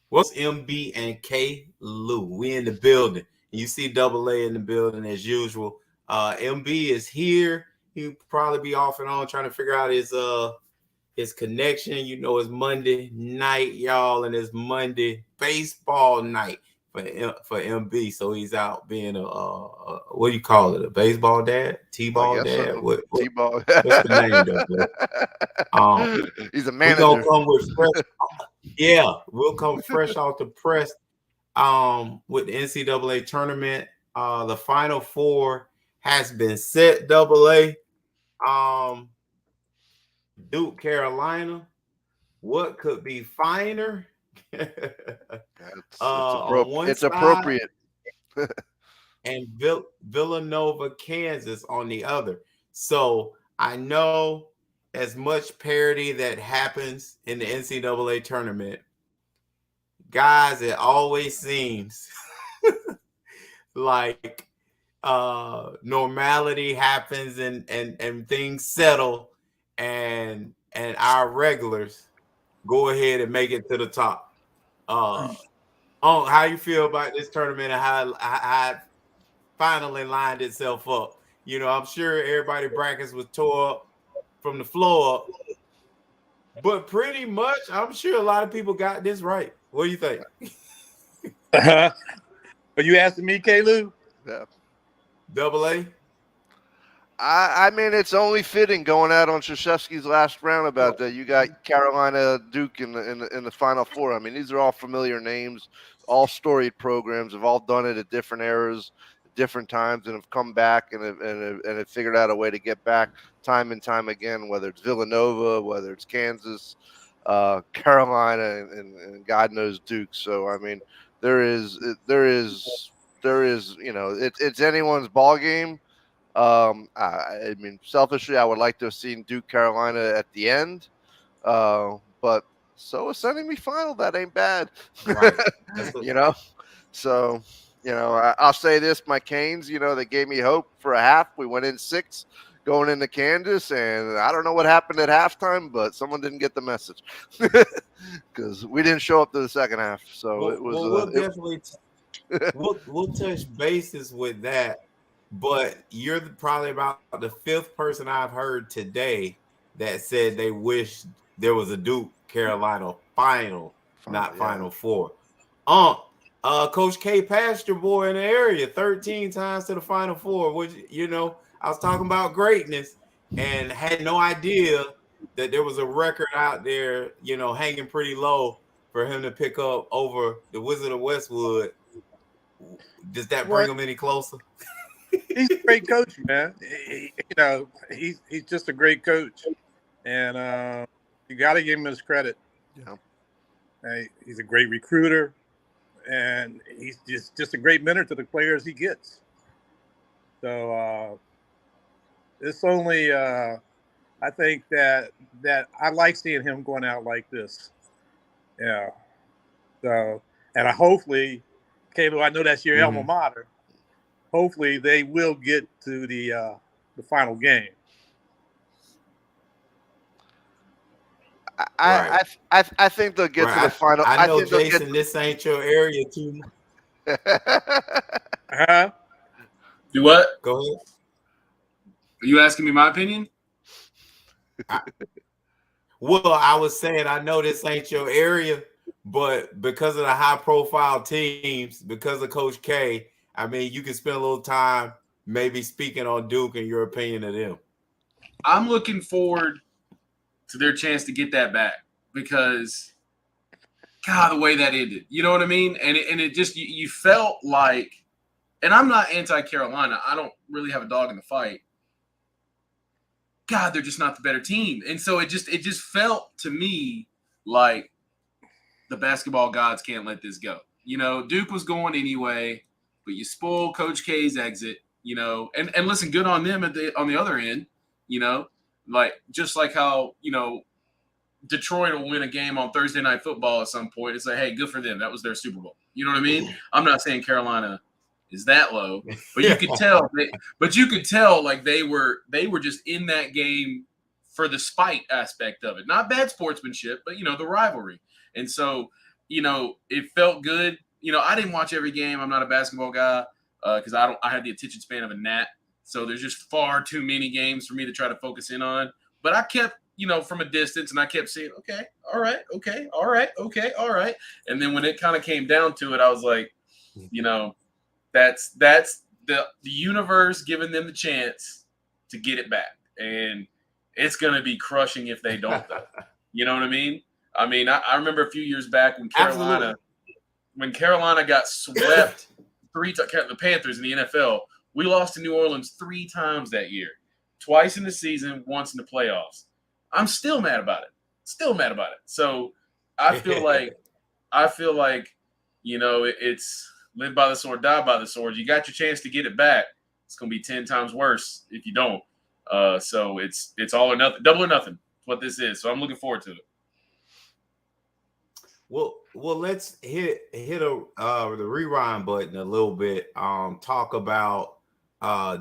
What's MB and K Lou? We in the building. You see Double A in the building as usual. MB is here. He'll probably be off and on trying to figure out his connection. You know, it's Monday night, y'all, and it's Monday baseball night for MB. So he's out being a what do you call it? A baseball dad, I T-ball guess dad. so. What T-ball. what's the name, Double A? He's a We gonna manager. come with fresh. Yeah, we'll come fresh off the press. With the NCAA tournament, the Final Four has been set. Double A, um, Duke, Carolina. What could be finer? On one It's side, appropriate. and Villanova, Kansas on the other. So I know as much parity that happens in the NCAA tournament, guys, it always seems like normality happens and things settle and our regulars go ahead and make it to the top. How you feel about this tournament and how it finally lined itself up? You know, I'm sure everybody brackets was tore up from the floor up, but pretty much I'm sure a lot of people got this right. What do you think? Are you asking me, Kalu? Yeah. Double A? I mean, it's only fitting going out on Krzyzewski's last round about that. You got Carolina, Duke in the Final Four. I mean, these are all familiar names, all storied programs. Have all done it at different eras, different times, and have come back and have figured out a way to get back time and time again. Whether it's Villanova, whether it's Kansas, Carolina, and God knows Duke. So I mean, there is it's anyone's ball game. I mean, selfishly, I would like to have seen Duke Carolina at the end, but so a semifinal that ain't bad, Right. you know. So I'll say this: my Canes, they gave me hope for a half. We went in 6 going into Kansas, and I don't know what happened at halftime, but someone didn't get the message because we didn't show up to the second half. So it was. We'll definitely we'll touch bases with that. But you're probably about the 5th person I've heard today that said they wish there was a Duke Carolina final, not yeah. Final Four. Coach K passed your boy in the area 13 times to the Final Four, which I was talking about greatness and had no idea that there was a record out there, hanging pretty low for him to pick up over the Wizard of Westwood. Does that bring him any closer? He's a great coach, man. He's just a great coach, and you got to give him his credit. Yeah, he's a great recruiter, and he's just a great mentor to the players he gets. So it's only I think that I like seeing him going out like this. Yeah. So and hopefully, Caleb, I know that's your alma mater. Hopefully they will get to the final game. I think they'll get to the final. I know, Jason, this ain't your area too much. Do what? Go ahead. Are you asking me my opinion? Well, I was saying I know this ain't your area, but because of the high-profile teams, because of Coach K, I mean, you can spend a little time maybe speaking on Duke and your opinion of them. I'm looking forward to their chance to get that back because, God, the way that ended, you know what I mean? And it just you felt like, and I'm not anti-Carolina. I don't really have a dog in the fight. God, they're just not the better team, and so it just felt to me like the basketball gods can't let this go. Duke was going anyway. But you spoil Coach K's exit, and listen, good on them on the other end, like just like how, Detroit will win a game on Thursday Night Football at some point. It's like, hey, good for them. That was their Super Bowl. You know what I mean? I'm not saying Carolina is that low, but you could tell. Like they were just in that game for the spite aspect of it. Not bad sportsmanship, but the rivalry. And so it felt good. I didn't watch every game. I'm not a basketball guy because I had the attention span of a gnat. So there's just far too many games for me to try to focus in on. But I kept, from a distance, and I kept saying, okay, all right, okay, all right, okay, all right. And then when it kind of came down to it, I was like, that's the universe giving them the chance to get it back. And it's going to be crushing if they don't, though. You know what I mean? I remember a few years back when Carolina got swept the Panthers in the NFL, we lost to New Orleans 3 times that year, twice in the season, once in the playoffs. I'm still mad about it. So I feel like, it's live by the sword, die by the sword. You got your chance to get it back. It's going to be 10 times worse if you don't. So it's all or nothing, double or nothing. What this is. So I'm looking forward to it. Well, let's hit the rewind button a little bit. Talk about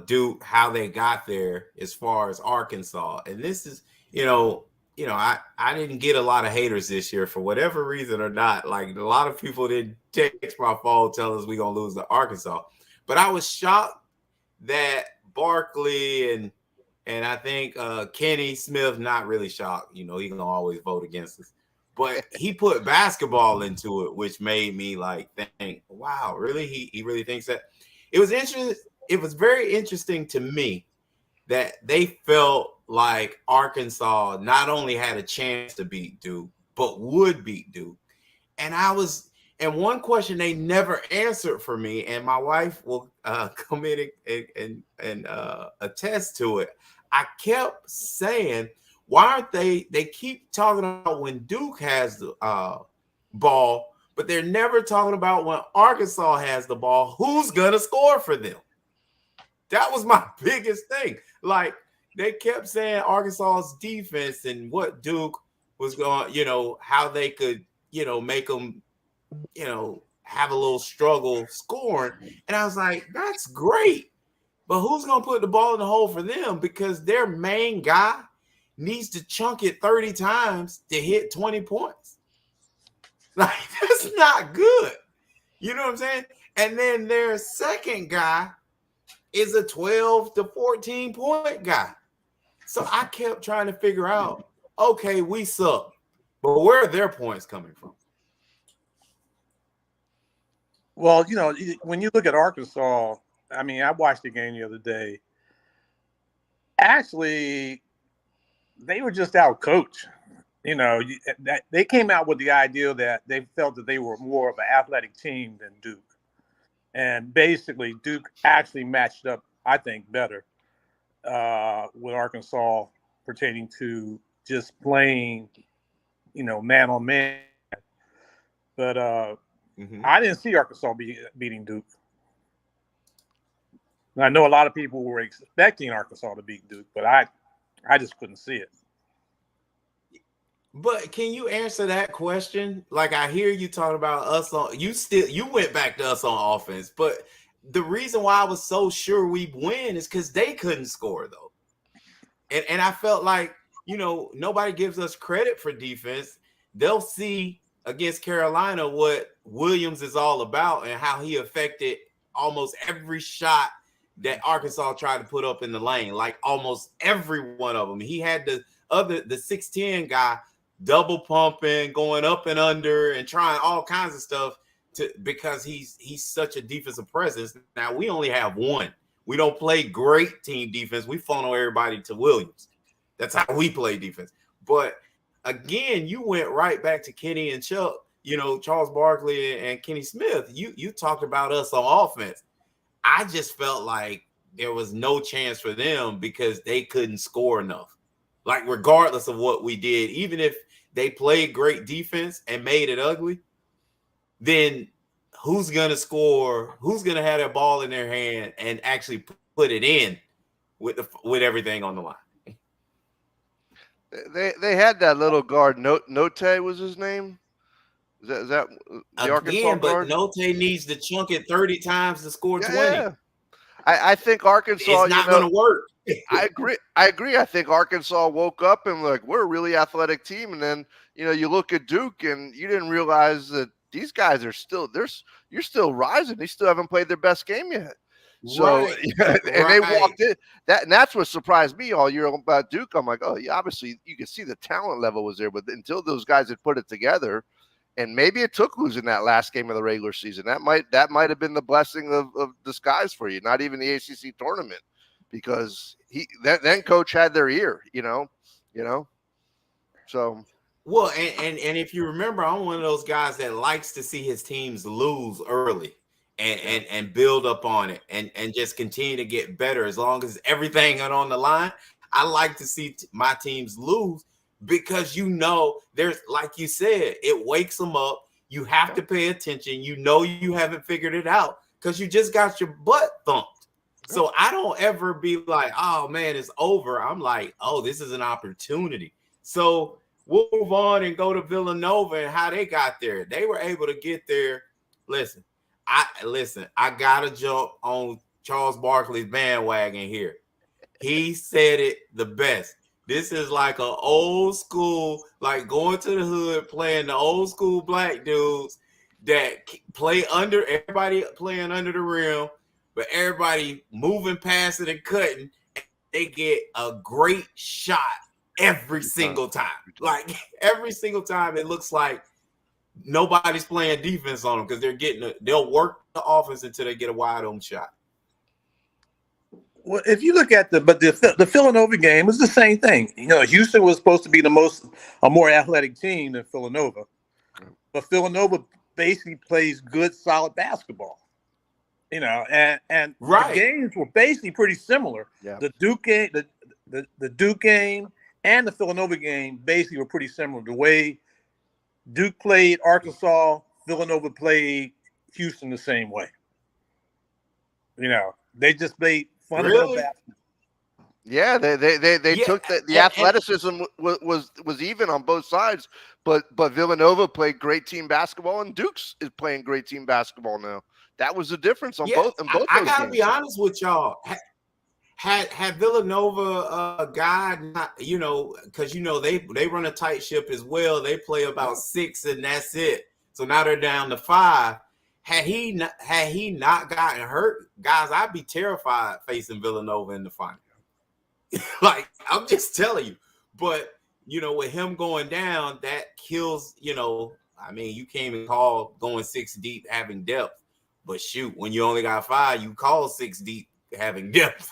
Duke, how they got there as far as Arkansas. And this is, I didn't get a lot of haters this year for whatever reason or not. Like a lot of people didn't text my phone telling us we're gonna lose to Arkansas. But I was shocked that Barkley and I think Kenny Smith, not really shocked. He can always vote against us. But he put basketball into it, which made me think, wow, really? He really thinks that? It was interesting. It was very interesting to me that they felt like Arkansas not only had a chance to beat Duke, but would beat Duke. And one question they never answered for me, and my wife will come in and attest to it. I kept saying, why aren't they keep talking about when Duke has the ball, but they're never talking about when Arkansas has the ball, who's going to score for them? That was my biggest thing. Like, they kept saying Arkansas's defense and what Duke was going, how they could, make them, have a little struggle scoring. And I was like, that's great. But who's going to put the ball in the hole for them? Because their main guy needs to chunk it 30 times to hit 20 points. Like, that's not good. You know what I'm saying? And then their second guy is a 12 to 14 point guy. So I kept trying to figure out, okay, we suck, but where are their points coming from? Well, when you look at Arkansas, I watched the game the other day. Actually, they were just out coached. They came out with the idea that they felt that they were more of an athletic team than Duke. And basically, Duke actually matched up, I think, better with Arkansas pertaining to just playing, man on man. But I didn't see Arkansas beating Duke. And I know a lot of people were expecting Arkansas to beat Duke, but I just couldn't see it. But can you answer that question? Like, I hear you talking about us you went back to us on offense, but the reason why I was so sure we'd win is because they couldn't score, though. And I felt like, nobody gives us credit for defense. They'll see against Carolina what Williams is all about and how he affected almost every shot that Arkansas tried to put up in the lane, like almost every one of them. He had the 6'10" guy double pumping, going up and under, and trying all kinds of stuff because he's such a defensive presence. Now we only have one. We don't play great team defense. We funnel everybody to Williams. That's how we play defense. But again, you went right back to Kenny and Chuck, Charles Barkley and Kenny Smith. You talked about us on offense. I just felt like there was no chance for them because they couldn't score enough. Like, regardless of what we did, even if they played great defense and made it ugly, then who's going to score? Who's going to have that ball in their hand and actually put it in with everything on the line? They had that little guard. Note was his name. Is that the Arkansas guard? But Note needs to chunk it 30 times to score 20. Yeah. I think Arkansas. It's not going to work. I agree. I think Arkansas woke up and we're a really athletic team, and then you look at Duke and you didn't realize that these guys are still you're still rising. They still haven't played their best game yet. So Right. and they Right. walked in and that's what surprised me all year about Duke. I'm like, oh yeah, obviously you can see the talent level was there, but until those guys had put it together, and maybe it took losing that last game of the regular season. That might have been the blessing of disguise for you. Not even the ACC tournament, because then coach had their ear. So. Well, and if you remember, I'm one of those guys that likes to see his teams lose early and build up on it and just continue to get better as long as everything is on the line. I like to see my teams lose because there's, like you said, it wakes them up. You have to pay attention. You haven't figured it out because you just got your butt thumped. So I don't ever be like, oh man, it's over. I'm like, oh, this is an opportunity. So we'll move on and go to Villanova and how they got there. They were able to get there. Listen, I gotta jump on Charles Barkley's bandwagon here. He said it the best. This is like an old school, like going to the hood, playing the old school black dudes that play everybody playing under the rim, but everybody moving past it and cutting. They get a great shot every single time. Like every single time, it looks like nobody's playing defense on them because they'll work the offense until they get a wide open shot. Well, if you look at the Villanova game was the same thing. Houston was supposed to be a more athletic team than Villanova, but Villanova basically plays good, solid basketball. And right. The games were basically pretty similar. Yeah. The Duke game, the Duke game, and the Villanova game basically were pretty similar. The way Duke played Arkansas, Villanova played Houston the same way. They just played fundamental basketball. Yeah, they took the athleticism was even on both sides, but Villanova played great team basketball, and Duke's is playing great team basketball now. That was the difference on both. I gotta be honest with y'all. Had Villanova guy not, because they run a tight ship as well. They play about 6 and that's it. So now they're down to 5. Had he not gotten hurt, guys, I'd be terrified facing Villanova in the final. Like, I'm just telling you. But with him going down, that kills. I mean, you can't even call going 6 deep having depth. But shoot, when you only got 5, you call 6 deep having depth.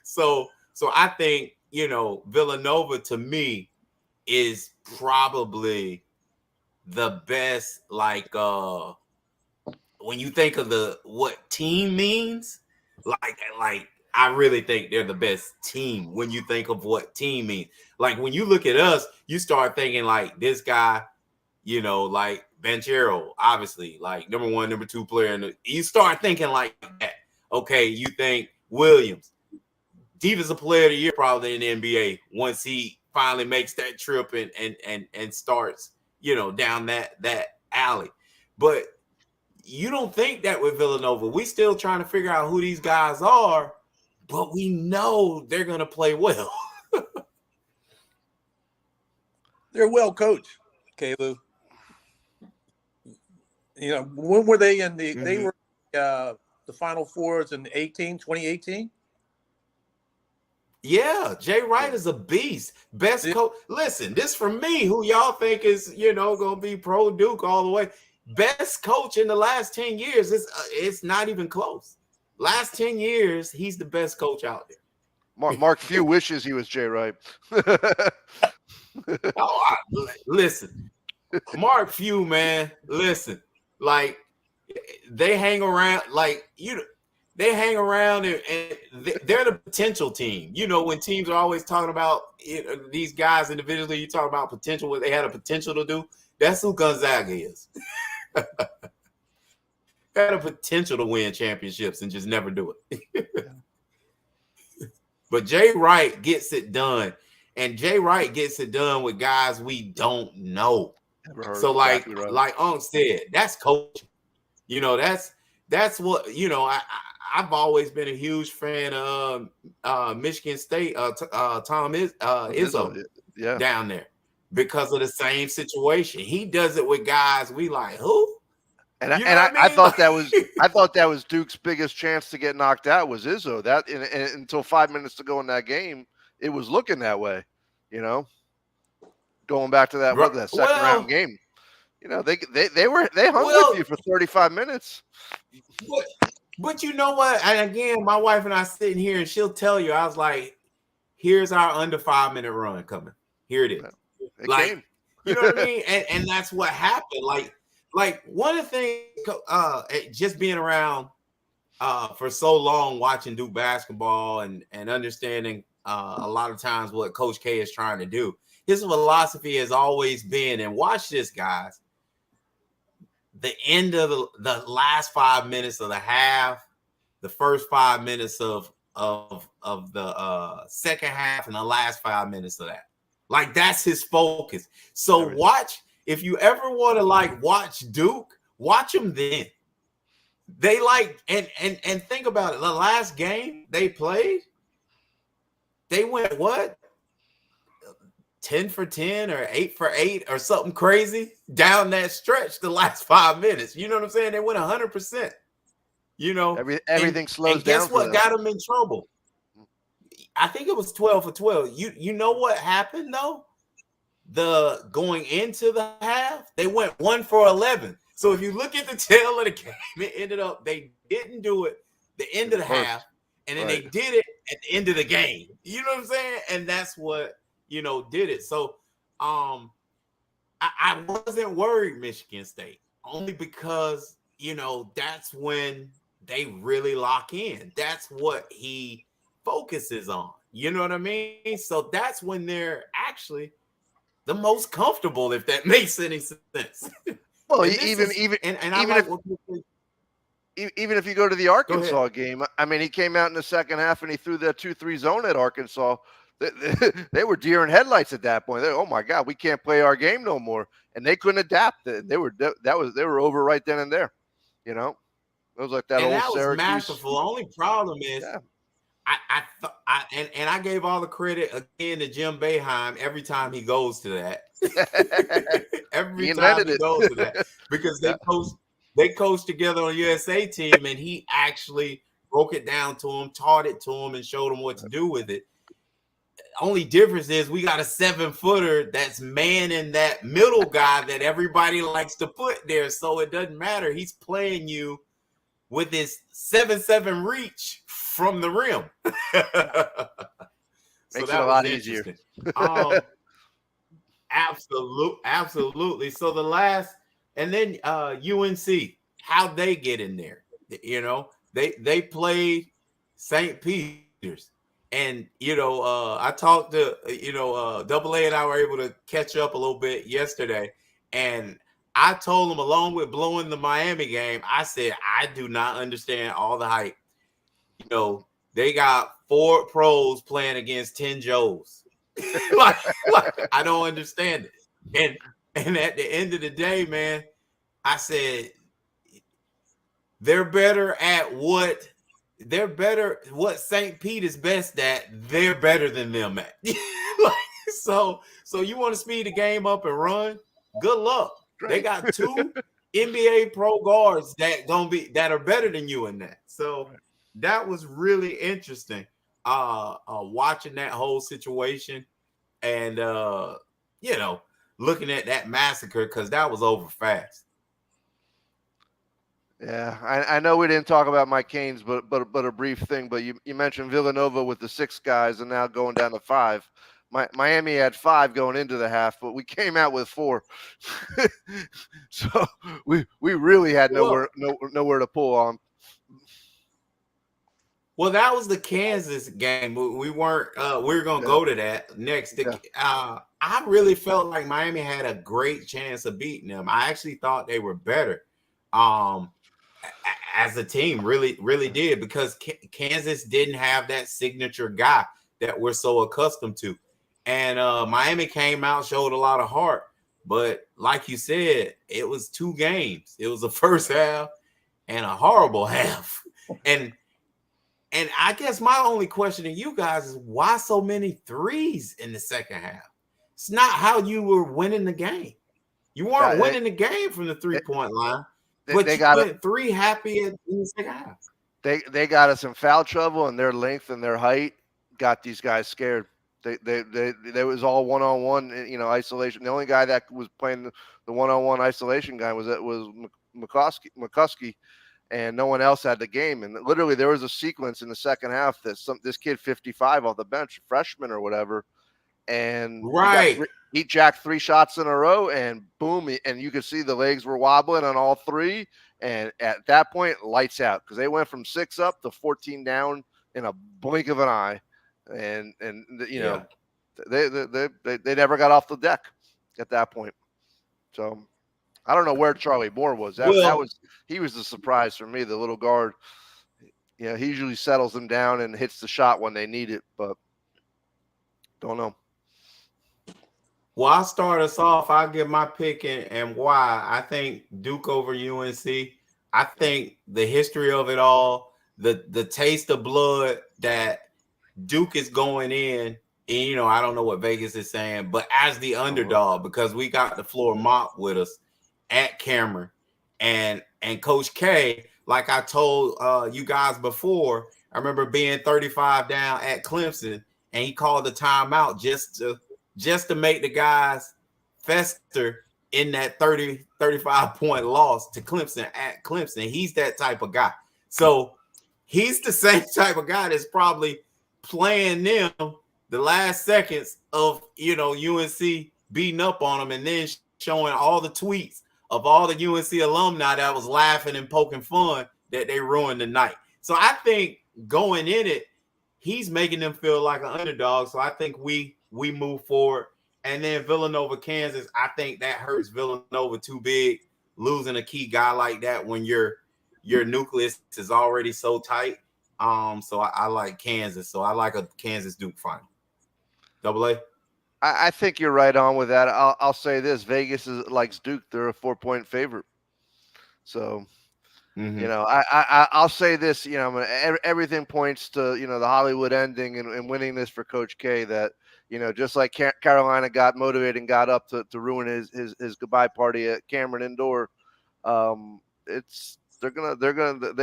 So I think, Villanova to me is probably the best, like when you think of what team means, like I really think they're the best team when you think of what team means. Like when you look at us, you start thinking like this guy, like Banchero, obviously, like number 1, number 2 player. You start thinking like that. Okay, you think Williams, defensive player of the year probably in the NBA once he finally makes that trip and starts, down that alley. But you don't think that with Villanova. We still trying to figure out who these guys are, but we know they're going to play well. They're well coached, Caleb. When were they in the? Mm-hmm. They were the Final Fours in 2018. Yeah, Jay Wright is a beast. Best coach. Listen, this from me, who y'all think is, going to be pro Duke all the way. Best coach in the last 10 years. It's not even close. Last 10 years, he's the best coach out there. Mark Few wishes he was Jay Wright. Listen, Mark Few, man, listen. Like, they hang around, they hang around and they're the potential team. When teams are always talking about these guys individually, you talk about potential, what they had a potential to do. That's who Gonzaga is. Had a potential to win championships and just never do it. But Jay Wright gets it done. And Jay Wright gets it done with guys we don't know. So like Unc said, that's coaching. That's what, I've always been a huge fan of Michigan State, Tom Izzo down there. because of the same situation. He does it with guys we like, who? And You know what I I mean? thought that was Duke's biggest chance to get knocked out was Izzo. That until 5 minutes to go in that game, it was looking that way. You know, going back to that second round game. You know, they hung with you for 35 minutes. But you know what? And again, my wife and I sitting here, and she'll tell you, I was like, "Here's our under 5 minute run coming. Here it is." It like, came. You know what I mean? And that's what happened. Like one of the things, just being around for so long, watching Duke basketball and understanding a lot of times what Coach K is trying to do. His philosophy has always been, and watch this, guys. The end of the last 5 minutes of the half, the first 5 minutes of the second half, and the last 5 minutes of that. Like, that's his focus. So watch, if you ever want to like watch Duke, watch them then. They like and think about it. The last game they played, they went what? 10 for 10 or 8 for 8 or something crazy down that stretch the last 5 minutes. You know what I'm saying? They went 100%. You know, everything slows and guess down. what got them in trouble? I think it was 12 for 12. You know what happened though? The going into the half, they went 1 for 11. So if you look at the tail of the game, it ended up they didn't do it the end of the half, and then they did it at the end of the game. You know what I'm saying? And that's what did it. So I wasn't worried Michigan State, only because that's when they really lock in. That's what he focuses on. You know what I mean? So that's when they're actually the most comfortable, if that makes any sense. Well, even if you go to the Arkansas game, I mean, he came out in the second half and he threw that 2-3 zone at Arkansas. They were deer in headlights at that point. Oh my God, we can't play our game no more, and they couldn't adapt. They were over right then and there. You know, it was like that old Syracuse. Was masterful. The only problem is, I gave all the credit again to Jim Boeheim every time he goes to that. Every time he goes to that, because they coached together on USA team, and he actually broke it down to him, taught it to him, and showed him what to do with it. Only difference is we got a 7-footer that's manning that middle guy that everybody likes to put there. So it doesn't matter. He's playing you with his 7-7 reach from the rim. Makes it a lot easier. Absolutely. So the last, and then UNC, how'd they get in there? They played St. Peter's. And, I talked to, Double A and I were able to catch up a little bit yesterday. And I told him, along with blowing the Miami game, I said, I do not understand all the hype. They got 4 pros playing against 10 Joes. like, I don't understand it. And at the end of the day, man, I said, they're better at what St. Pete is best at. They're better than them at. So you want to speed the game up and run? Good luck. Great. They got 2 NBA pro guards that are better than you in that. So that was really interesting. Watching that whole situation and looking at that massacre, because that was over fast. Yeah, I know we didn't talk about Mike Canes, but a brief thing. But you mentioned Villanova with the 6 guys and now going down to 5. Miami had 5 going into the half, but we came out with 4. So we really had nowhere to pull on. Well, that was the Kansas game. We weren't. We were gonna go to that next. I really felt like Miami had a great chance of beating them. I actually thought they were better. As a team, really did, because Kansas didn't have that signature guy that we're so accustomed to. And Miami came out, showed a lot of heart. But like you said, it was 2 games. It was the first half and a horrible half. And I guess my only question to you guys is, why so many threes in the second half? It's not how you were winning the game. You weren't winning the game from the 3-point line, but you went 3 happy in the second half. They got us in foul trouble, and their length and their height got these guys scared. They was all one-on-one, isolation. The only guy that was playing the one-on-one isolation guy was McCuskey, and no one else had the game. And literally, there was a sequence in the second half that this kid 55 off the bench, freshman or whatever, and he jacked 3 shots in a row, and boom, and you could see the legs were wobbling on all 3. And at that point, lights out, because they went from 6 up to 14 down in a blink of an eye, and they never got off the deck at that point. So I don't know where Charlie Moore was. He was the surprise for me, the little guard. He usually settles them down and hits the shot when they need it, but don't know. Well, I'll start us off. I'll give my pick and why. I think Duke over UNC. I think the history of it all, the taste of blood that Duke is going in, and I don't know what Vegas is saying, but as the underdog, because we got the floor mopped with us at Cameron, and Coach K, like I told you guys before, I remember being 35 down at Clemson, and he called the timeout just to make the guys fester in that 35 point loss to Clemson at Clemson. He's that type of guy. So he's the same type of guy that's probably playing them the last seconds of, UNC beating up on them, and then showing all the tweets of all the UNC alumni that was laughing and poking fun that they ruined the night. So I think going in it, he's making them feel like an underdog. So I think we move forward. And then Villanova, Kansas, I think that hurts Villanova too big, losing a key guy like that when your nucleus is already so tight. So I like Kansas. So I like a Kansas Duke final. Double A. I think you're right on with that. I'll say this: Vegas likes Duke. They're a 4-point favorite. So, I'll say this. Everything points to the Hollywood ending and winning this for Coach K. That just like Carolina got motivated and got up to ruin his goodbye party at Cameron Indoor. They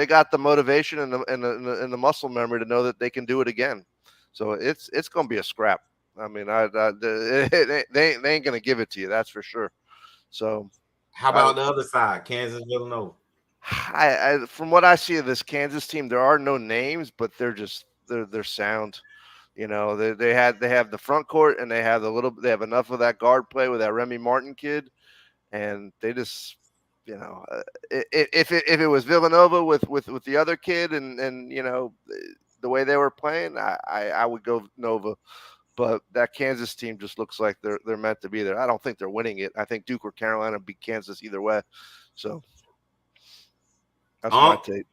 got the motivation and the muscle memory to know that they can do it again. So it's going to be a scrap. I mean, they ain't going to give it to you. That's for sure. So how about the other side, Kansas, Villanova? From what I see of this Kansas team, there are no names, but they're sound. They have the front court, and they have enough of that guard play with that Remy Martin kid, and they just, if it was Villanova with the other kid and the way they were playing, I would go Nova, but that Kansas team just looks like they're meant to be there. I don't think they're winning it. I think Duke or Carolina beat Kansas either way. So that's my take.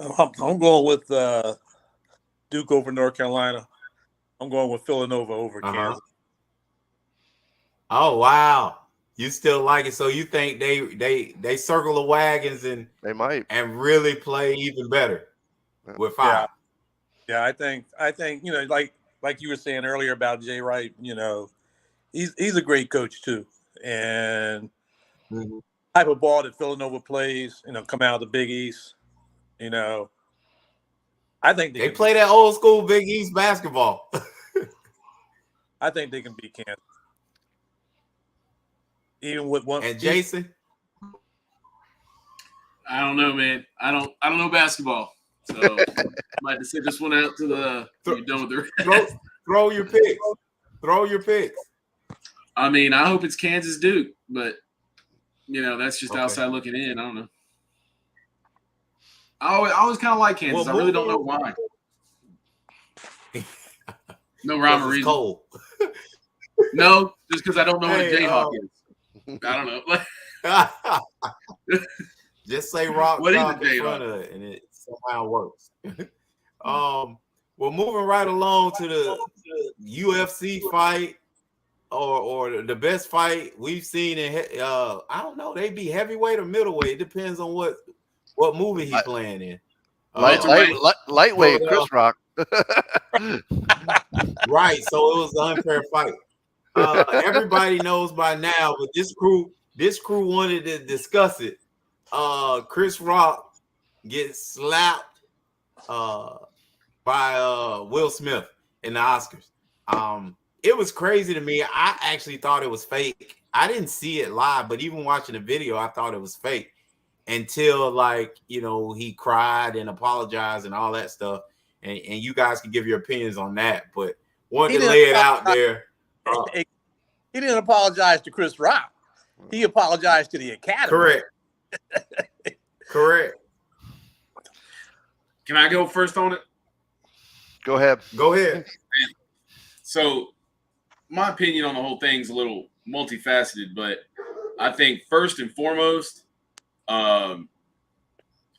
I'm going with Duke over North Carolina. I'm going with Villanova over Kansas. Oh wow, you still like it? So you think they circle the wagons and they might really play even better with 5? Yeah, I think like you were saying earlier about Jay Wright. He's a great coach too, and type of ball that Villanova plays, come out of the Big East, I think they play that old school Big East basketball. I think they can beat Kansas. Even with one. And Jason? I don't know, man. I don't know basketball. So I might have to sit this one out to you're done with the rest. Throw your picks. Throw your picks. I mean, I hope it's Kansas Duke, but that's just outside looking in. I don't know. I always kind of like Kansas. I really don't know why. No rhyme or reason. Cold. No, just because I don't know what a Jayhawk is. I don't know. Just say rock what top in front of it, and it somehow works. We're moving right along to the UFC fight, or the best fight we've seen in. I don't know. They be heavyweight or middleweight. It depends on what movie he's playing in. Lightweight, Chris Rock. Right. So it was an unfair fight. Everybody knows by now, but this crew wanted to discuss it. Chris Rock gets slapped by Will Smith in the Oscars. It was crazy to me. I actually thought it was fake. I didn't see it live, but even watching the video, I thought it was fake until, like, he cried and apologized and all that stuff. And you guys can give your opinions on that, but wanted to lay it out there. He didn't apologize to Chris Rock. He apologized to the Academy. Correct. Correct. Can I go first on it? Go ahead. Go ahead. So my opinion on the whole thing's a little multifaceted, but I think first and foremost, I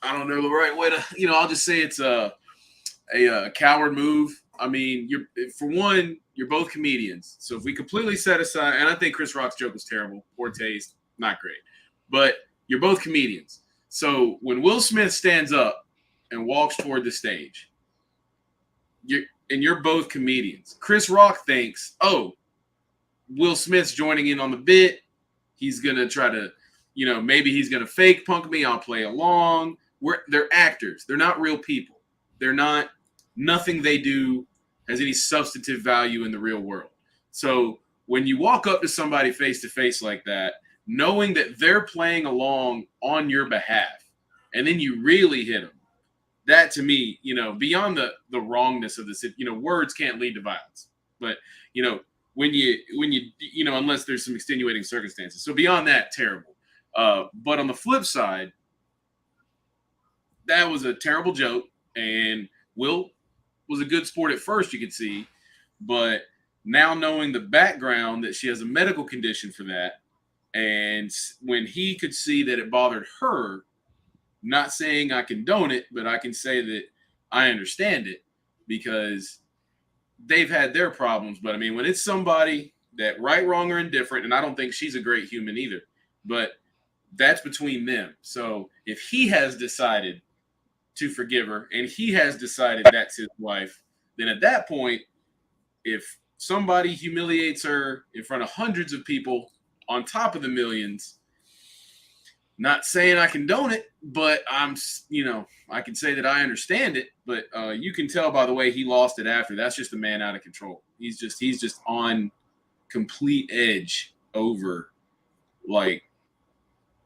don't know the right way to, I'll just say it's a coward move. I mean, you're both comedians. So if we completely set aside, and I think Chris Rock's joke was terrible, poor taste, not great, but you're both comedians. So when Will Smith stands up and walks toward the stage, you're both comedians. Chris Rock thinks, oh, Will Smith's joining in on the bit. He's going to try to, maybe he's going to fake punk me. I'll play along. They're actors. They're not real people. Nothing they do has any substantive value in the real world. So when you walk up to somebody face to face like that, knowing that they're playing along on your behalf, and then you really hit them, that to me, beyond the wrongness of this, words can't lead to violence. But, when you unless there's some extenuating circumstances. So beyond that, terrible. But on the flip side, that was a terrible joke. And Will was a good sport at first, you could see. But now knowing the background that she has a medical condition for that, and when he could see that it bothered her, not saying I condone it, but I can say that I understand it because they've had their problems. But I mean, when it's somebody that right, wrong, or indifferent, and I don't think she's a great human either, but that's between them. So if he has decided to forgive her and he has decided that's his wife, then at that point, if somebody humiliates her in front of hundreds of people on top of the millions, not saying I condone it, but I can say that I understand it. But you can tell by the way he lost it after. That's just a man out of control. He's just on complete edge over like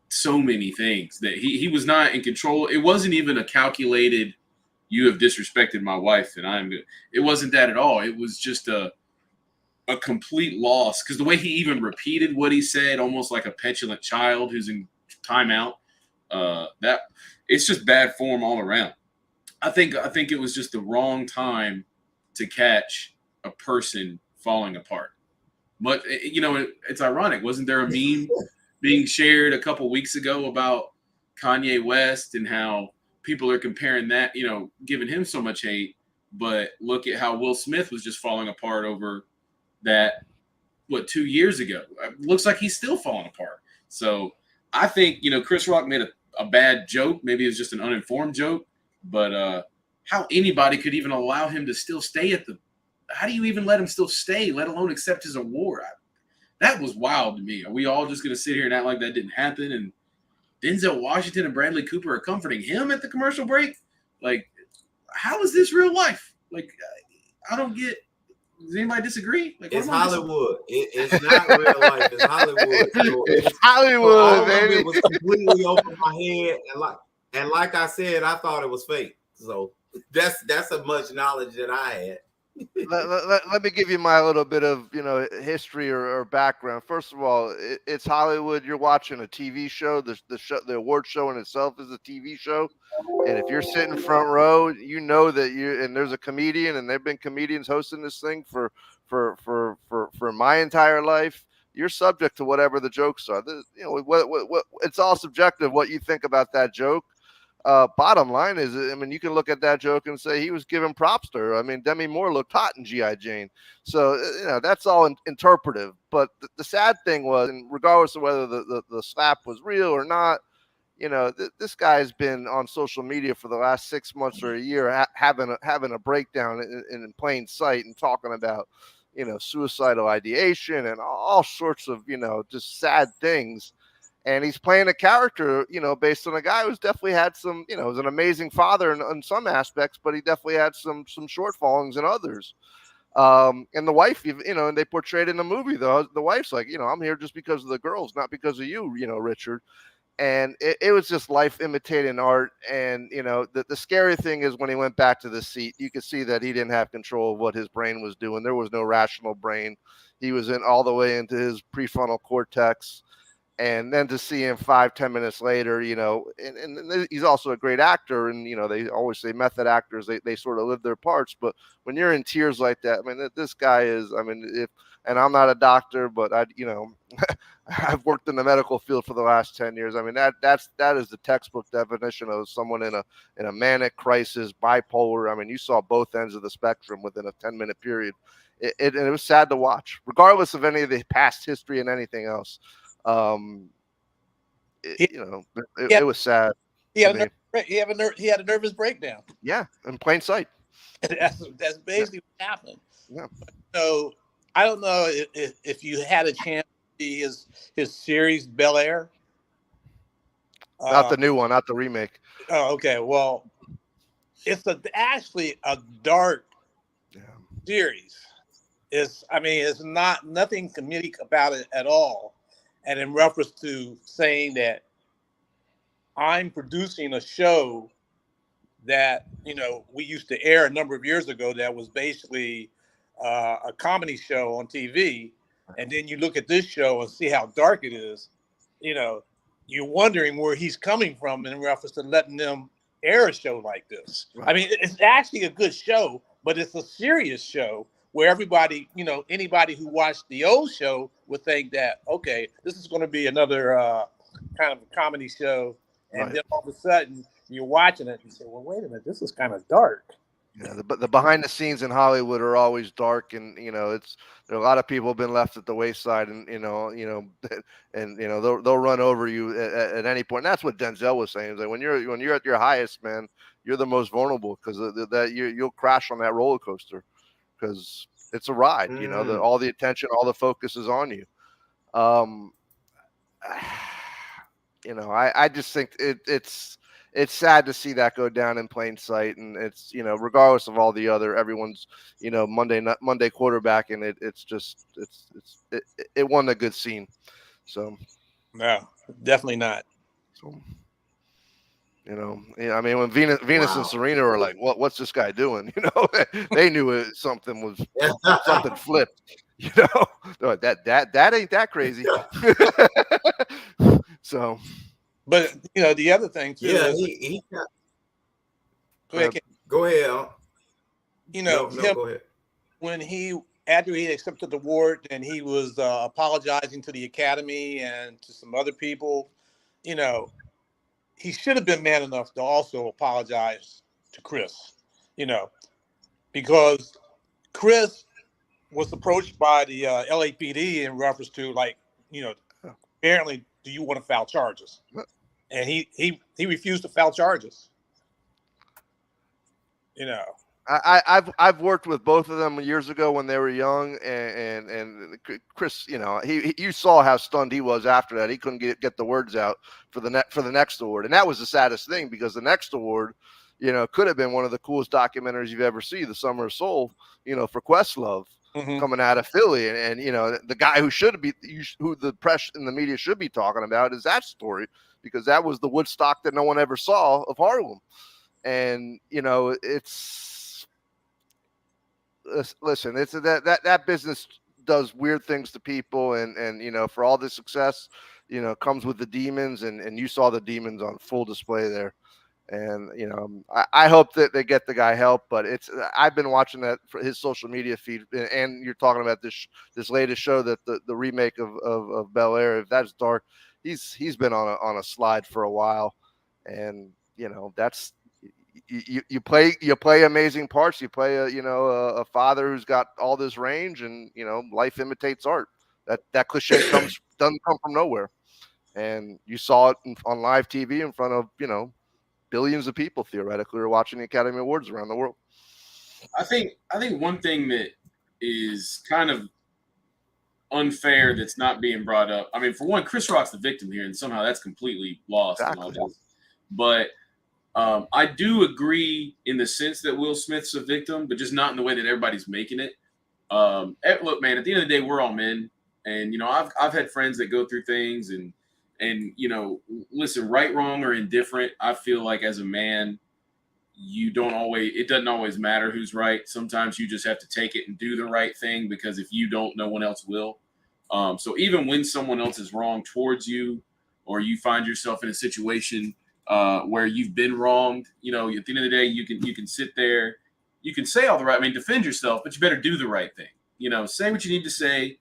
so many things that he was not in control. It wasn't even a calculated, you have disrespected my wife and I'm good. It wasn't that at all. It was just a complete loss because the way he even repeated what he said, almost like a petulant child who's in timeout, that it's just bad form all around. I think it was just the wrong time to catch a person falling apart. But it's ironic. Wasn't there a meme being shared a couple weeks ago about Kanye West and how people are comparing that, giving him so much hate, but look at how Will Smith was just falling apart over that 2 years ago. It looks like he's still falling apart. So I think, Chris Rock made a bad joke. Maybe it was just an uninformed joke. But how anybody could even allow him to still stay how do you even let him still stay, let alone accept his award? That was wild to me. Are we all just going to sit here and act like that didn't happen? And Denzel Washington and Bradley Cooper are comforting him at the commercial break? Like, how is this real life? Like, I don't get. Does anybody disagree? Like, it's Hollywood. It's not real life. It's Hollywood. So It's Hollywood, baby. It was completely over my head, and like I said, I thought it was fake. So that's as much knowledge that I had. Let me give you my little bit of history or background. First of all, it's Hollywood. You're watching a TV show. The award show in itself is a TV show, and if you're sitting front row, you know that and there's a comedian, and there've been comedians hosting this thing for my entire life. You're subject to whatever the jokes are. It's all subjective what you think about that joke. Bottom line is, I mean, you can look at that joke and say he was giving props to her. I mean, Demi Moore looked hot in G.I. Jane. So, that's all interpretive. But the sad thing was, and regardless of whether the slap was real or not, this guy's been on social media for the last 6 months or a year having a breakdown in plain sight and talking about, suicidal ideation and all sorts of, just sad things. And he's playing a character, based on a guy who's definitely had some, was an amazing father in some aspects, but he definitely had some shortfallings in others. And the wife, and they portrayed in the movie, though, the wife's like, I'm here just because of the girls, not because of you, Richard. And it was just life imitating art. And, the scary thing is when he went back to the seat, you could see that he didn't have control of what his brain was doing. There was no rational brain. He was in all the way into his prefrontal cortex. And then to see him 5-10 minutes later, and he's also a great actor. And, they always say method actors, they sort of live their parts. But when you're in tears like that, I mean, this guy is, and I'm not a doctor, but I've worked in the medical field for the last 10 years. I mean, that is the textbook definition of someone in a manic crisis, bipolar. I mean, you saw both ends of the spectrum within a 10-minute period. And it was sad to watch, regardless of any of the past history and anything else. It was sad. He had a nervous breakdown. Yeah, in plain sight. That's basically what happened. Yeah. So I don't know if you had a chance to see his series Bel Air. Not the new one, not the remake. Oh, okay. Well, it's actually a dark series. It's nothing comedic about it at all. And in reference to saying that I'm producing a show that, we used to air a number of years ago that was basically a comedy show on TV. And then you look at this show and see how dark it is, you're wondering where he's coming from in reference to letting them air a show like this. Right. I mean, it's actually a good show, but it's a serious show where everybody, anybody who watched the old show would think that, okay, this is going to be another kind of a comedy show. And then all of a sudden you're watching it and you say, well, wait a minute, this is kind of dark. Yeah, the behind the scenes in Hollywood are always dark, and there are a lot of people have been left at the wayside, and they'll run over you at any point. And that's what Denzel was saying. Is like when you're at your highest, man, you're the most vulnerable because that you'll crash on that roller coaster because it's a ride. All the attention, all the focus is on you. I just think it's sad to see that go down in plain sight, and it's regardless of all the other everyone's Monday quarterback, and it wasn't a good scene. So no, definitely not. So when Venus and Serena were like, what's this guy doing? They knew something flipped. That ain't that crazy. So, but the other thing too. Yeah, is, go ahead. Go ahead. When after he accepted the award and he was apologizing to the Academy and to some other people, he should have been man enough to also apologize to Chris, because Chris was approached by the LAPD in reference to apparently, do you want to file charges? And he refused to file charges. I've worked with both of them years ago when they were young, and Chris, you saw how stunned he was after that. He couldn't get the words out for the next award, and that was the saddest thing because the next award, could have been one of the coolest documentaries you've ever seen, The Summer of Soul, for Questlove. Mm-hmm. Coming out of Philly, and the guy who who the press and the media should be talking about is that story, because that was the Woodstock that no one ever saw of Harlem. And listen, it's that business does weird things to people, and for all the success, comes with the demons, and you saw the demons on full display there. And I hope that they get the guy help, but I've been watching that for his social media feed, and you're talking about this latest show, that the remake of Bel Air. If that's dark, he's been on a slide for a while, and that's you play amazing parts. You play a father who's got all this range, and life imitates art. That cliche doesn't come from nowhere, and you saw it on live TV in front of billions of people theoretically are watching the Academy Awards around the world. I think one thing that is kind of unfair that's not being brought up. I mean, for one, Chris Rock's the victim here, and somehow that's completely lost in all this. But I do agree in the sense that Will Smith's a victim, but just not in the way that everybody's making it. Look, man, at the end of the day, we're all men, and you know, I've had friends that go through things, and you know, listen, right, wrong, or indifferent. I feel like as a man, it doesn't always matter who's right. Sometimes you just have to take it and do the right thing, because if you don't, no one else will. So even when someone else is wrong towards you, or you find yourself in a situation where you've been wronged, you know, at the end of the day, you can sit there, you can say all the right, defend yourself, but you better do the right thing. You know, say what you need to say,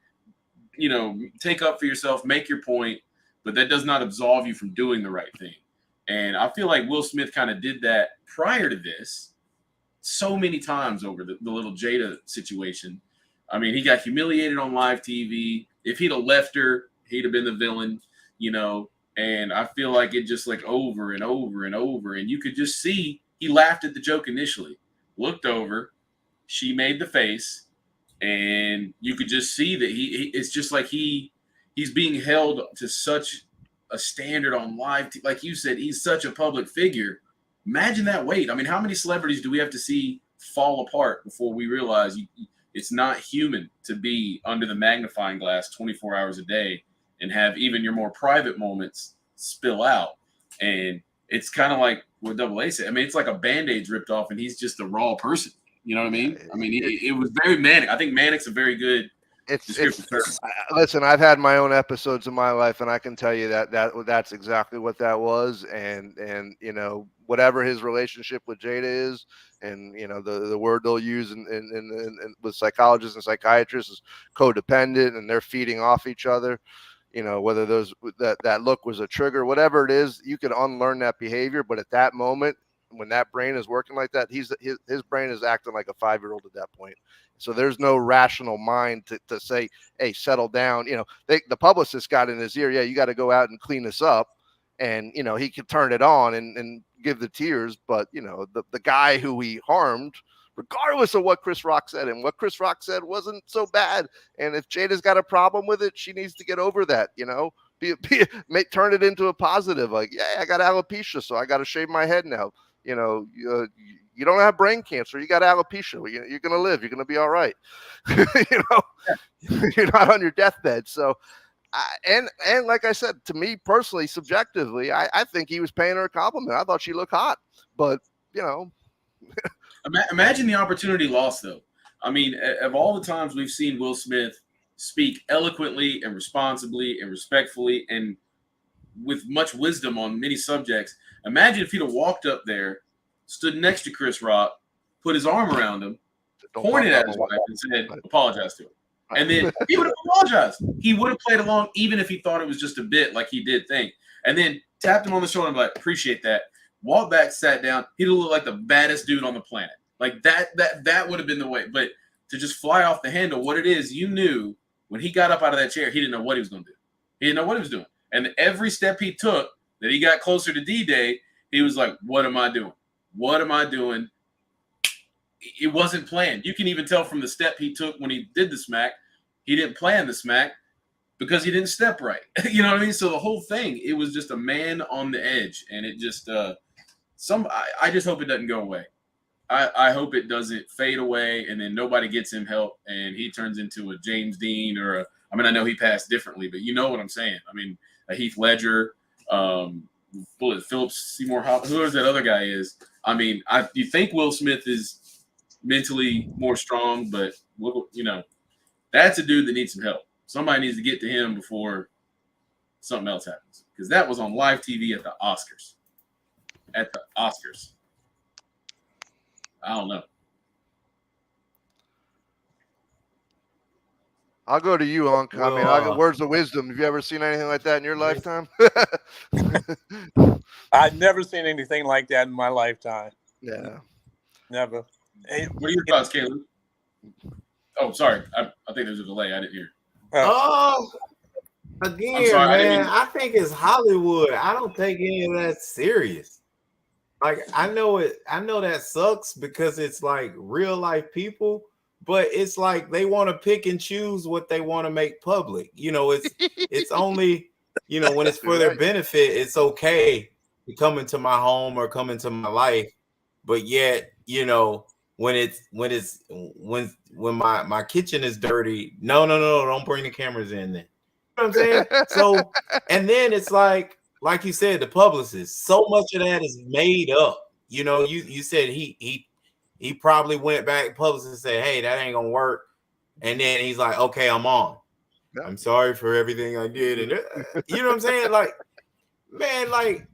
you know, take up for yourself, make your point, but that does not absolve you from doing the right thing. And I feel like Will Smith kind of did that prior to this so many times over the little Jada situation. I mean, he got humiliated on live TV. If he'd have left her, he'd have been the villain, you know. And I feel like it just like over and over and over. And you could just see he laughed at the joke initially, looked over, she made the face, and you could just see that it's just like he's being held to such a standard on live. Like you said, he's such a public figure. Imagine that weight. I mean, how many celebrities do we have to see fall apart before we realize it's not human to be under the magnifying glass 24 hours a day and have even your more private moments spill out? And it's kind of like what Double A said. I mean, it's like a Band-Aid's ripped off and he's just a raw person. You know what I mean? I mean, it was very manic. I think manic's a very good descriptive term. Listen, I've had my own episodes in my life, and I can tell you that's exactly what that was. And you know, whatever his relationship with Jada is, and you know, the word they'll use in with psychologists and psychiatrists is codependent, and they're feeding off each other. You know, whether that look was a trigger, whatever it is, you can unlearn that behavior. But at that moment, when that brain is working like that, his brain is acting like a 5-year-old at that point. So there's no rational mind to say, hey, settle down. You know, the publicist got in his ear, yeah, you got to go out and clean this up. And, you know, he could turn it on and give the tears. But, you know, the guy who he harmed, regardless of what Chris Rock said, and what Chris Rock said wasn't so bad. And if Jada's got a problem with it, she needs to get over that, you know, turn it into a positive. Like, yeah, I got alopecia, so I got to shave my head now. You know, you don't have brain cancer. You got alopecia. You're going to live. You're going to be all right. You know, you're not on your deathbed. So, and like I said, to me personally, subjectively, I think he was paying her a compliment. I thought she looked hot, but you know. Imagine the opportunity lost, though. I mean, of all the times we've seen Will Smith speak eloquently and responsibly and respectfully and with much wisdom on many subjects, imagine if he'd have walked up there, stood next to Chris Rock, put his arm around him, pointed at his wife and said, apologize to him. And then he would have apologized. He would have played along even if he thought it was just a bit, like he did think. And then tapped him on the shoulder and be like, appreciate that. Walked back, sat down. He'd have looked like the baddest dude on the planet. Like that would have been the way. But to just fly off the handle, what it is, you knew when he got up out of that chair, he didn't know what he was going to do. He didn't know what he was doing. And every step he took that he got closer to D-Day, he was like, what am I doing? What am I doing? It wasn't planned. You can even tell from the step he took when he did the smack, he didn't plan the smack because he didn't step right. You know what I mean? So the whole thing, it was just a man on the edge. And it just, I just hope it doesn't go away. I hope it doesn't fade away and then nobody gets him help and he turns into a James Dean or I know he passed differently, but you know what I'm saying. I mean, a Heath Ledger, Philip Seymour Hoffman, whoever that other guy is. I mean, you think Will Smith is mentally more strong, but you know, that's a dude that needs some help. Somebody needs to get to him before something else happens, because that was on live TV at the Oscars. I don't know. I'll go to you, Unc. Well, I mean, I got words of wisdom. Have you ever seen anything like that in your lifetime? I've never seen anything like that in my lifetime. Yeah. Never. Hey, What are your thoughts, Caleb? Oh, sorry. I think there's a delay. I didn't hear. Again, sorry, man, I think it's Hollywood. I don't take any of that serious. Like, I know that sucks because it's like real life people, but it's like they want to pick and choose what they want to make public. It's only, when it's for their benefit, it's okay to come into my home or come into my life. But yet, when my kitchen is dirty, no, don't bring the cameras in then. You know what I'm saying? So, and then it's like you said, the publicist, so much of that is made up. You said he probably went back, publicist, and said, hey, that ain't gonna work. And then he's like, okay, I'm on. I'm sorry for everything I did. And you know what I'm saying? Like, man, like,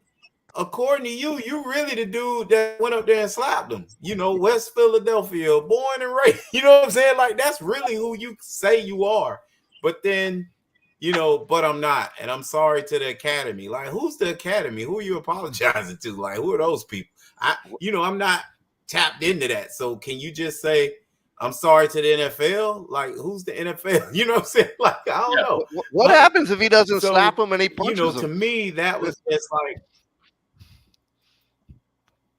according to you, really the dude that went up there and slapped him. West Philadelphia, born and raised. You know what I'm saying? Like, that's really who you say you are. But then, but I'm not. And I'm sorry to the academy. Like, who's the academy? Who are you apologizing to? Like, who are those people? I'm not tapped into that. So can you just say, I'm sorry to the NFL? Like, who's the NFL? You know what I'm saying? Like, I don't know. What happens if he doesn't slap him and he punches him? To me, that was just like,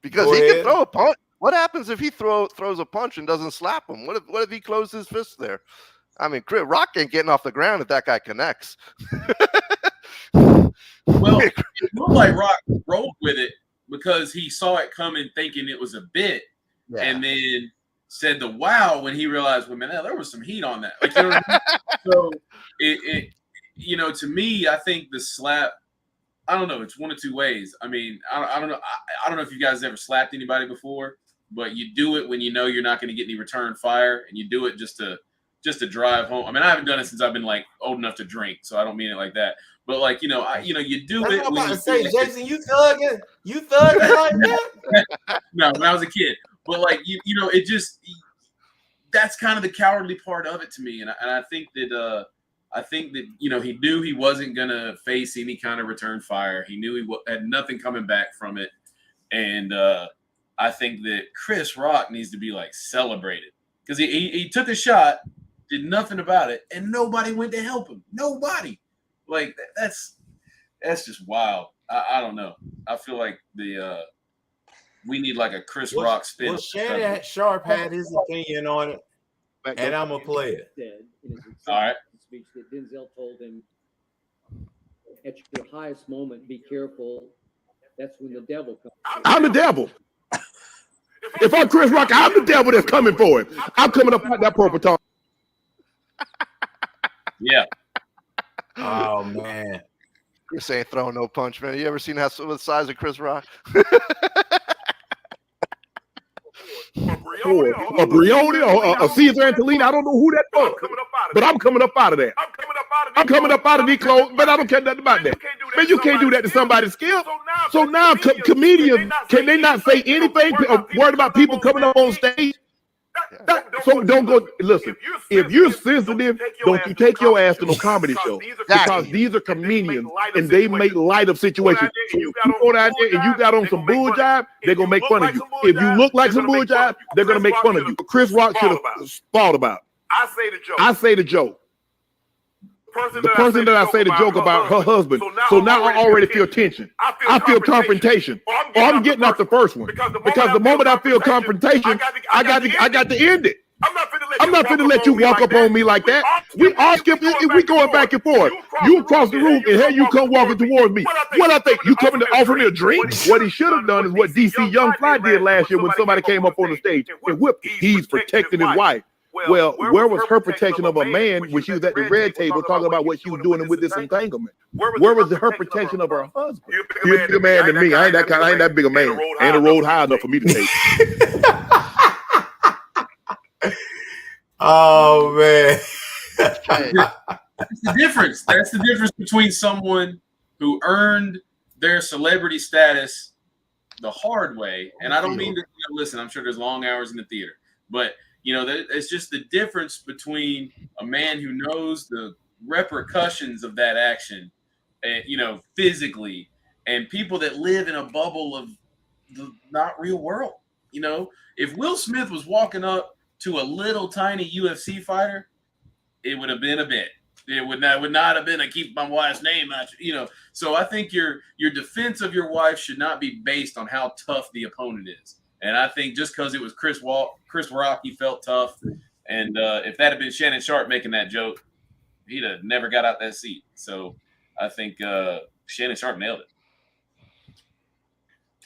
because he can throw a punch. What happens if he throws a punch and doesn't slap him? What if he closes his fist there? I mean, Chris Rock ain't getting off the ground if that guy connects. Well, it looked like Rock rolled with it because he saw it coming thinking it was a bit, and then said the wow when he realized, well, man, there was some heat on that. Like, you know what I mean? So it to me, I think the slap, I don't know, it's one of two ways. I mean, I don't know. I don't know if you guys ever slapped anybody before, but you do it when you know you're not going to get any return fire, and you do it just to drive home. I mean, I haven't done it since I've been like old enough to drink, so I don't mean it like that. But like, you do That's it. What I'm when about you to say, like Jason, you thugging like that? No, when I was a kid. But like it just, that's kind of the cowardly part of it to me, and I think that he knew he wasn't gonna face any kind of return fire. He knew he had nothing coming back from it, and I think that Chris Rock needs to be like celebrated because he took a shot, did nothing about it, and nobody went to help him. Nobody. Like, that's just wild. I don't know. I feel like we need like a Chris Rock spin. Well, Shannon Sharp had his opinion on it, and I'm gonna play it. All right. Speech that Denzel told him, at your highest moment, be careful. That's when the devil comes. I'm the devil. If I'm Chris Rock, I'm the devil that's coming for him. I'm coming up like that purple tongue. Yeah. Oh man. Chris ain't throwing no punch, man. You ever seen the size of Chris Rock? A Brioni or a Caesar Antolini. I don't know who that was, but I'm coming up out of that. I'm coming up out of these clothes, but I don't care nothing about that. Man, you can't do that to somebody's skill. So now comedians, can they not say anything? Worried about people coming up on stage? So don't go. Listen, if you're sensitive, don't you take your ass to no comedy show, because these are comedians and they make light of situations. So if you go out there and you got on some bull jive, they're gonna make fun of you. If you look like some bull jive, they're gonna make fun of you. Chris Rock should have thought about. I say the joke. The person that I say the joke about, her husband. So now I already feel tension. I feel confrontation. Or I'm getting off the first one. Because the moment I feel confrontation, I got to end it. I'm not finna let you walk up on me like that. We going back and forth. You across the room, and here you come walking towards me. What I think? You coming to offer me a drink? What he should have done is what DC Young Fly did last year when somebody came up on the stage and whipped him. He's protecting his wife. Well, where was her protection of a man when she was at the red table talking about what she was doing with this entanglement? Where was her protection of her husband? You're a bigger man than me. I ain't that big a man. Ain't a road high enough for me to take. Oh man. That's the difference. That's the difference between someone who earned their celebrity status the hard way. And I don't mean to listen, I'm sure there's long hours in the theater, but it's just the difference between a man who knows the repercussions of that action, physically, and people that live in a bubble of the not real world. If Will Smith was walking up to a little tiny UFC fighter, it would have been a bit. It would not have been a keep my wife's name out. So I think your defense of your wife should not be based on how tough the opponent is. And I think just because it was Chris Rock, he felt tough. And if that had been Shannon Sharp making that joke, he'd have never got out that seat. So I think Shannon Sharp nailed it.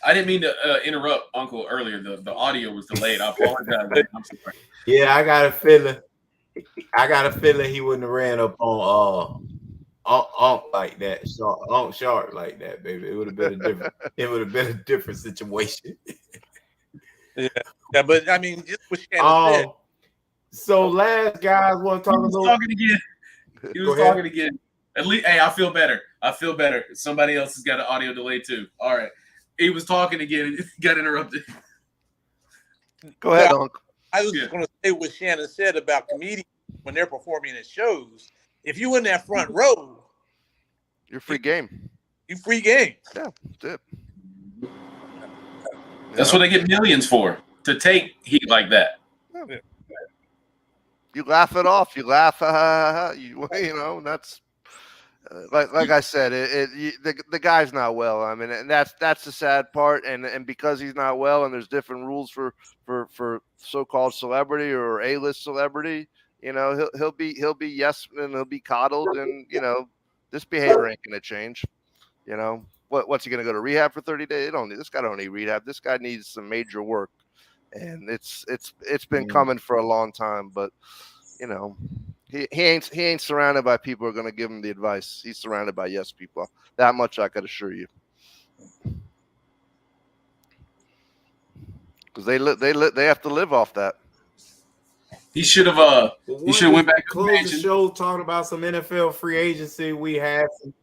I didn't mean to interrupt Uncle earlier. The audio was delayed. I apologize. I'm sorry. Yeah, I got a feeling he wouldn't have ran up on like that, Sharp like that, baby. It would have been a different situation. Yeah, but I mean, just what Shannon said. So last guys want to talk about. He was talking again. At least, hey, I feel better. Somebody else has got an audio delay too. All right. He was talking again and got interrupted. Go ahead, Uncle. I was just going to say what Shannon said about comedians when they're performing at shows. If you in that front row, you're free game. You free game. Yeah, that's it. That's what they get millions for, to take heat like that. Yeah. You laugh it off. You laugh. You know, that's like I said. The guy's not well. I mean, and that's the sad part. And because he's not well, and there's different rules for so-called celebrity or A-list celebrity. You know, he'll be yes, and he'll be coddled, and you know, this behavior ain't gonna change. You know, what's he gonna go to rehab for 30 days? This guy don't need rehab. This guy needs some major work. And it's been coming for a long time, but you know, he ain't surrounded by people who are going to give him the advice. He's surrounded by yes people. That much I can assure you. Because they have to live off that. He should have went back to close the show, talking about some NFL free agency. We had some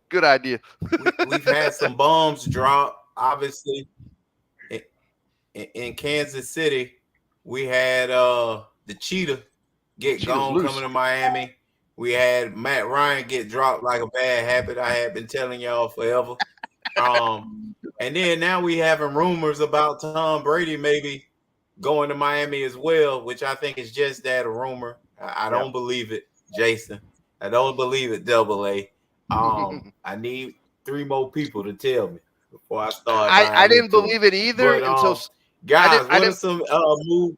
good idea. We've had some bombs drop, obviously. In Kansas City, we had the Cheetah get gone coming to Miami. We had Matt Ryan get dropped like a bad habit. I had been telling y'all forever. And then now we having rumors about Tom Brady maybe going to Miami as well, which I think is just that, a rumor. I don't believe it, Jason. I don't believe it, Double A. I need 3 more people to tell me before I start. I didn't believe it either until. Guys, what are some moves?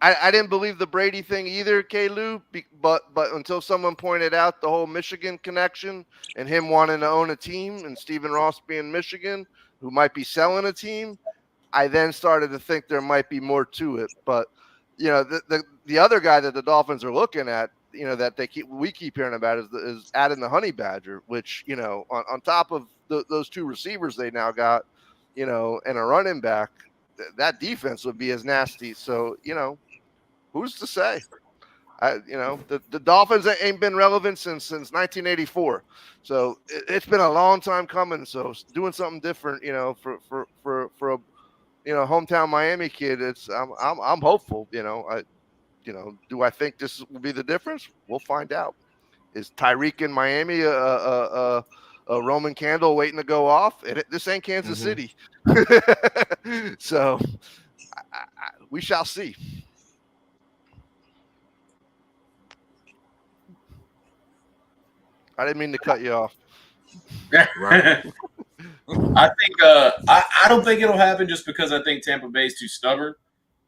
I didn't believe the Brady thing either, K-Lou, but until someone pointed out the whole Michigan connection and him wanting to own a team and Stephen Ross being Michigan, who might be selling a team, I then started to think there might be more to it. But you know, the other guy that the Dolphins are looking at, you know, that we keep hearing about is adding the Honey Badger, which, you know, on top of those 2 receivers they now got, you know, and a running back. That defense would be as nasty. So, you know, who's to say? You know, the Dolphins ain't been relevant since 1984. So it's been a long time coming. So doing something different, you know, for a, you know, hometown Miami kid, I'm hopeful. You know, do I think this will be the difference? We'll find out. Is Tyreek in Miami a Roman candle waiting to go off? This ain't Kansas City. So we shall see. I didn't mean to cut you off. Right. I think I don't think it'll happen just because I think Tampa Bay is too stubborn.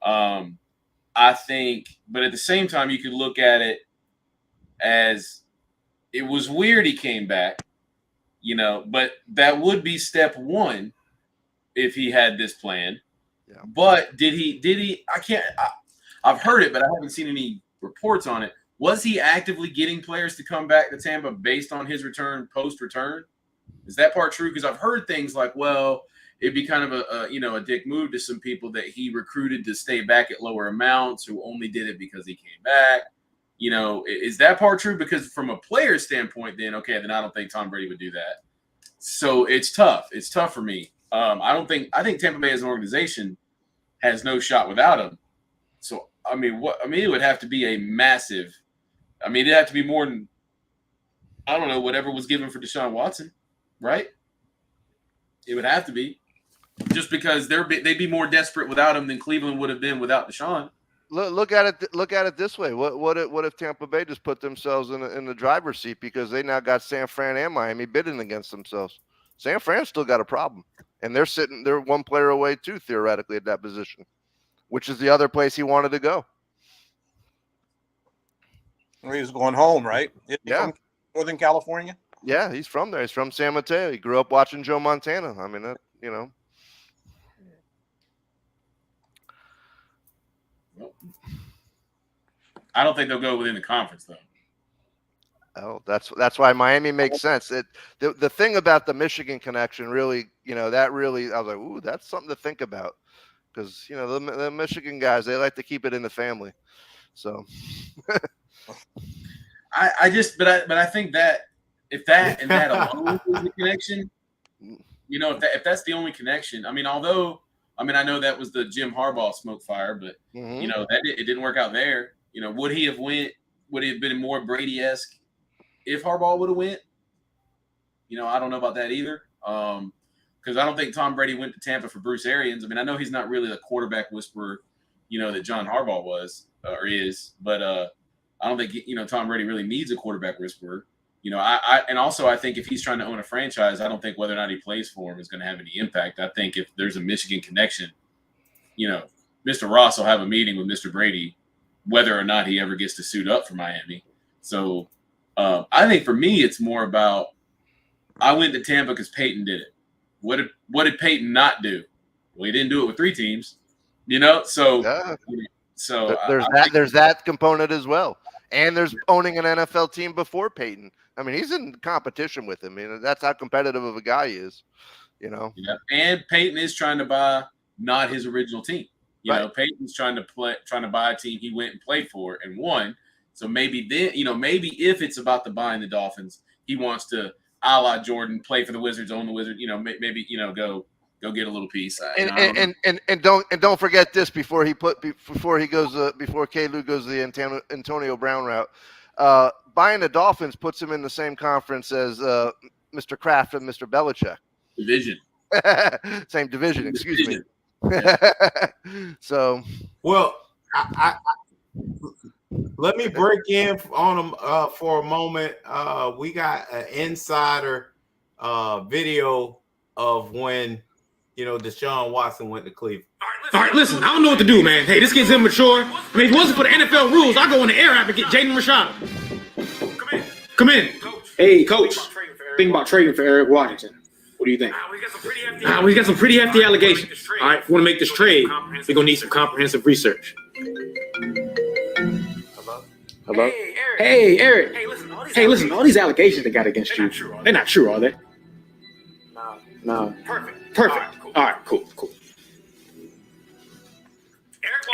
I think, but at the same time, you could look at it as it was weird he came back, you know, but that would be step 1 if he had this plan. Yeah. But did he I've heard it, but I haven't seen any reports on it. Was he actively getting players to come back to Tampa based on his post-return? Is that part true? Because I've heard things like, well, it'd be kind of a dick move to some people that he recruited to stay back at lower amounts who only did it because he came back. You know, is that part true? Because from a player standpoint, then I don't think Tom Brady would do that. So it's tough. It's tough for me. I think Tampa Bay as an organization has no shot without him. So it would have to be a massive. It'd have to be more than, I don't know, whatever was given for Deshaun Watson, right? It would have to be, just because they'd be more desperate without him than Cleveland would have been without Deshaun. Look at it this way. What if Tampa Bay just put themselves in the driver's seat because they now got San Fran and Miami bidding against themselves? San Fran still got a problem, and they're 1 player away too, theoretically, at that position, which is the other place he wanted to go. He's going home, right? Is he Yeah. from Northern California? Yeah, he's from there. He's from San Mateo. He grew up watching Joe Montana. I mean, that, you know. I don't think they'll go within the conference though. Oh, that's why Miami makes sense. The thing about the Michigan connection really, you know, that really, I was like, ooh, that's something to think about, because you know the Michigan guys, they like to keep it in the family. So I think that if that and that alone is the connection, you know, if that's the only connection, I mean, I know that was the Jim Harbaugh smoke fire, but you know that it didn't work out there. You know, would he have been more Brady-esque if Harbaugh would have went? You know, I don't know about that either. Because I don't think Tom Brady went to Tampa for Bruce Arians. I mean, I know he's not really the quarterback whisperer, you know, that John Harbaugh was or is, but I don't think, you know, Tom Brady really needs a quarterback whisperer. You know, I think if he's trying to own a franchise, I don't think whether or not he plays for him is going to have any impact. I think if there's a Michigan connection, you know, Mr. Ross will have a meeting with Mr. Brady, whether or not he ever gets to suit up for Miami. So I think for me, it's more about I went to Tampa because Peyton did it. What did Peyton not do? Well, he didn't do it with 3 teams, you know. So, yeah. So there's that component as well, and there's owning an NFL team before Peyton. I mean, he's in competition with him. I mean, that's how competitive of a guy he is, you know. Yeah. And Peyton is trying to buy not his original team. You know, Peyton's trying to buy a team he went and played for and won. So maybe then, you know, maybe if it's about the buying the Dolphins, he wants to, a la Jordan, play for the Wizards, own the Wizards. You know, maybe, you know, go get a little piece. And don't forget this before K-Lou goes the Antonio Brown route. Buying the Dolphins puts him in the same conference as Mr. Kraft and Mr. Belichick. Division. Same division. Excuse me. Yeah. So, well, I let me break in on them for a moment. We got an insider video of when, you know, Deshaun Watson went to Cleveland. All right, listen, I don't know what to do, man. Hey, this kid's immature. I mean, if it wasn't for the NFL rules, I'd go in the air app and get Jaden Rashad. Come in. Hey, coach. Think about trading for Eric Washington. What do you think? We got some pretty hefty allegations. All right, if we want to make this trade, we're going to need some comprehensive research. Hello? Hey, Eric. Hey, listen, all these allegations they got against you, they're not true, are they? No. Perfect. All right, cool.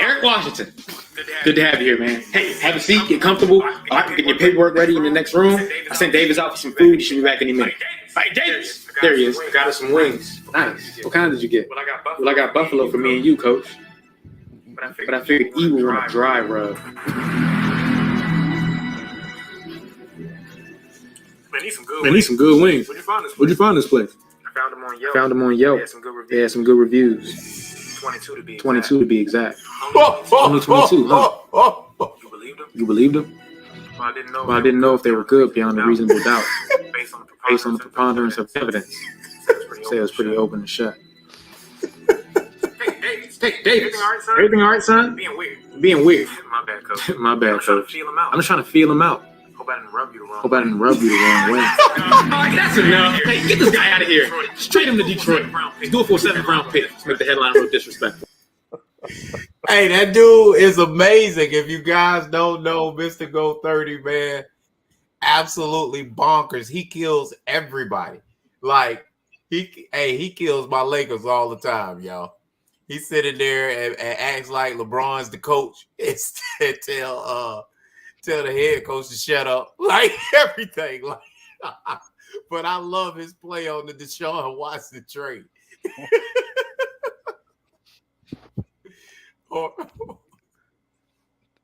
Eric Washington. Good to have you here, man. Hey, have a seat, get comfortable. All right, get your paperwork ready in the next room. I sent Davis out for some food. He should be back any minute. Hey, Davis! There he is. Got us some wings. Nice. What kind did you get? Well, I got buffalo for me and you, coach. But I figured E would want a dry rub. Man, need some good wings. Where'd you find this place? I found them on Yelp. They had some good reviews. 22 to be exact. Only 22, huh? You believed them? Well, I didn't know if they were good beyond a reasonable doubt. Based on the preponderance of evidence. Say it was pretty open and shut. Hey, Davis. Everything all right, son? Being weird. My bad, coach. I'm just trying to feel him out. Hope I didn't rub you the wrong way. All right, that's enough. Hey, get this guy out of here. Straight him to Detroit. Let's do it for a 7th round pick. Let's make the headline real disrespectful. Hey, that dude is amazing. If you guys don't know Mr. Go 30, man, absolutely bonkers. He kills everybody. Like, he kills my Lakers all the time, y'all. He's sitting there and acts like LeBron's the coach. It's tell the head coach to shut up, like everything. Like, but I love his play on the Deshaun Watson trade.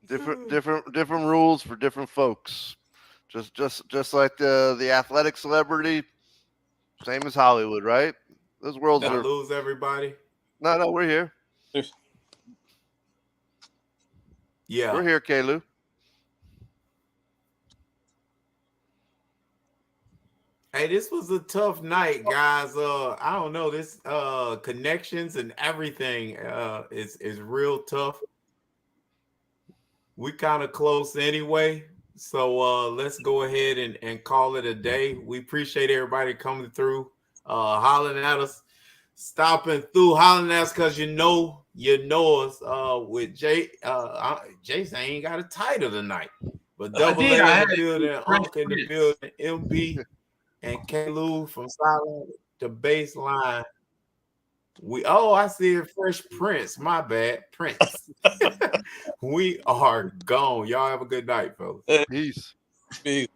different rules for different folks. Just like the athletic celebrity, same as Hollywood, right? Those worlds are lose everybody. No, we're here. Yeah, we're here, K-Lou. Hey, this was a tough night, guys. I don't know, this connections and everything is real tough. We kind of close anyway, So let's go ahead and call it a day. We appreciate everybody coming through, hollering at us, stopping through, hollering at us because you know us. With Jason ain't got a title tonight, but Double A in the building, Unc in the building, MB and K. Lou from Silent to Baseline. I see it, Fresh Prince. My bad, Prince. We are gone. Y'all have a good night, folks. Peace. Peace.